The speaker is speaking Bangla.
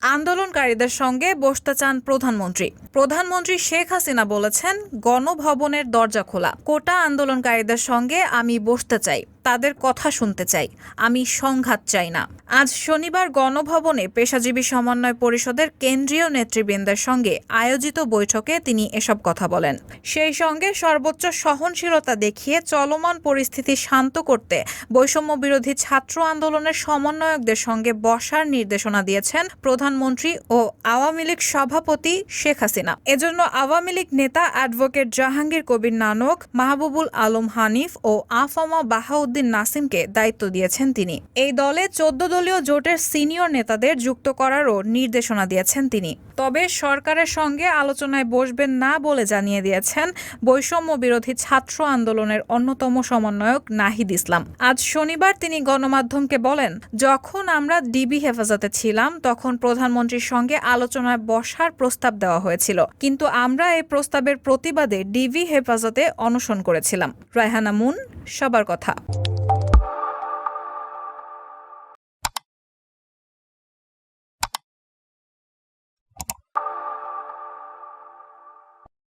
আন্দোলনকারীদের সঙ্গে বসতে চান প্রধানমন্ত্রী শেখ হাসিনা বলেছেন, গণভবনের দরজা খোলা। কোটা আন্দোলনকারীদের সঙ্গে আমি বসতে চাই, তাদের কথা শুনতে চাই, আমি সংঘাত চাই না। আজ শনিবার গণভবনে পেশাজীবী সমন্বয় পরিষদের কেন্দ্রীয় নেতৃবৃন্দের সঙ্গে আয়োজিত বৈঠকে তিনি এসব কথা বলেন। সেই সঙ্গে সর্বোচ্চ সহনশীলতা দেখিয়ে চলমান পরিস্থিতি শান্ত করতে বৈষম্য বিরোধী ছাত্র আন্দোলনের সমন্বয়কদের সঙ্গে বসার নির্দেশনা দিয়েছেন প্রধানমন্ত্রী ও আওয়ামী লীগ সভাপতি শেখ হাসিনা। এজন্য আওয়ামী লীগ নেতা অ্যাডভোকেট জাহাঙ্গীর কবির নানক, মাহবুবুল আলম হানিফ ও আফামা বাহাউদ্দিন নাসিমকে দায়িত্ব দিয়েছেন তিনি। এই দলে 14 দলীয় জোটের সিনিয়র নেতাদের যুক্ত করারও নির্দেশনা দিয়েছেন তিনি। তবে সরকারের সঙ্গে আলোচনায় বসবেন না বলে জানিয়ে দিয়েছেন বৈষম্য বিরোধী ছাত্র আন্দোলনের অন্যতম সমন্বয়ক নাহিদ ইসলাম। আজ শনিবার তিনি গণমাধ্যমকে বলেন, যখন আমরা ডিবি হেফাজতে ছিলাম তখন প্রধানমন্ত্রীর সঙ্গে আলোচনায় বসার প্রস্তাব দেওয়া হয়েছিল, কিন্তু আমরা এই প্রস্তাবের প্রতিবাদে ডিবি হেফাজতে অনশন করেছিলাম। রায়হানা মুন, সবার কথা।